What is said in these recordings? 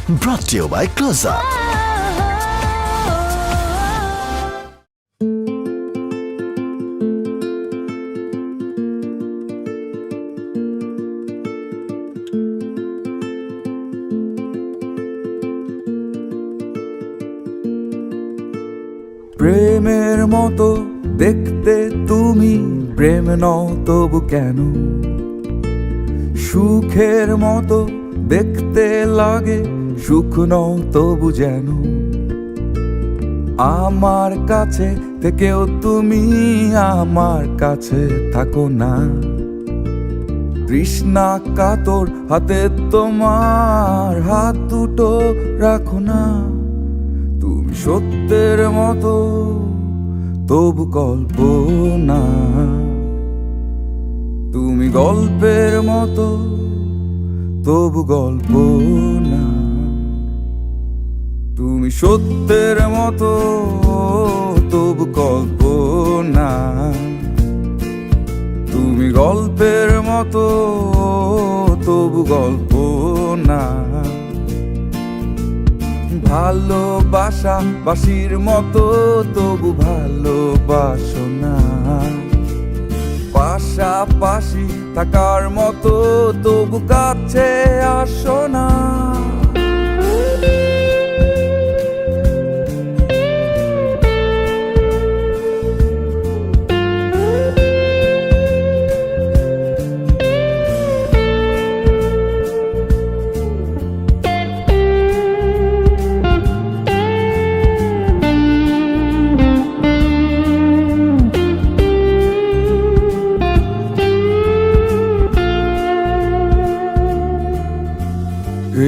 Brought to you by Closeup. প্রেমের মতো দেখতে তুমি, প্রেম নও তবু কেন? সুখের মতো দেখতে লাগে, সুখ নও তবু যেন। আমার কাছে থেকেও তুমি আমার কাছে থাকো না। তৃষ্ণা কাতর হাতে তোমার হাত দুটো রাখো না। তুমি সত্যের মতো তবু কল্পনা, তুমি গল্পের মতো তবু গল্প না। তুমি সত্যের মতো তবু কল্পনা, তুমি গল্পের মতো তবু গল্প না। ভালোবাসা বাসির মতো তবু ভালোবাসো না। পাশাপাশি থাকার মতো তবু কাছে আসো না।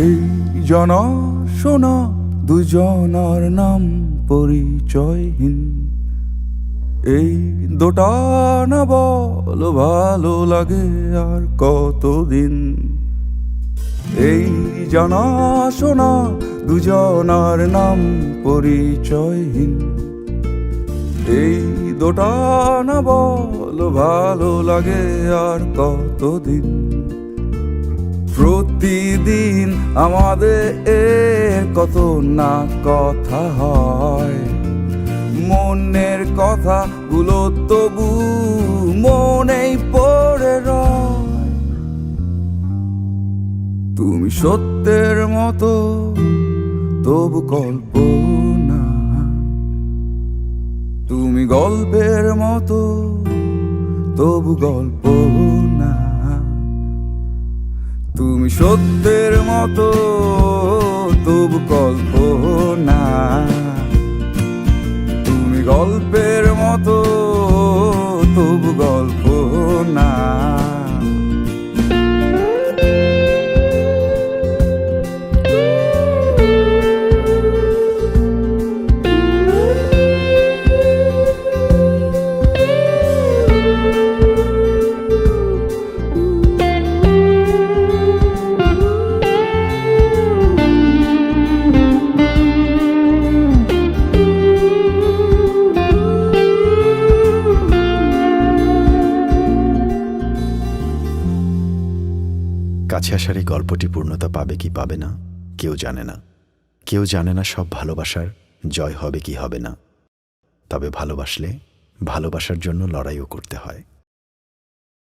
এই জানা শোনা দুজনার নাম পরিচয়হীন। এই দোটানা বল ভালো লাগে আর কতদিন? এই জানা শোনা দুজনার নাম পরিচয়হীন। এই দোটানা বল ভালো লাগে আর কতদিন? প্রতিদিন আমাদের কত না কথা হয়, মনের কথা গুলো তবু মনেই পড়ে রয়। তুমি সত্যের মতো তবু কল্পনা, তুমি গল্পের মতো তবু গল্প না। তুমি সত্যের মতো তবু কল্পনা, তুমি গল্পের মতো তবু গল্প না। কাছে আসার এই গল্পটি পূর্ণতা পাবে কি পাবে না কেউ জানে না। কেউ জানে না সব ভালোবাসার জয় হবে কি হবে না। তবে ভালোবাসলে ভালোবাসার জন্য লড়াইও করতে হয়।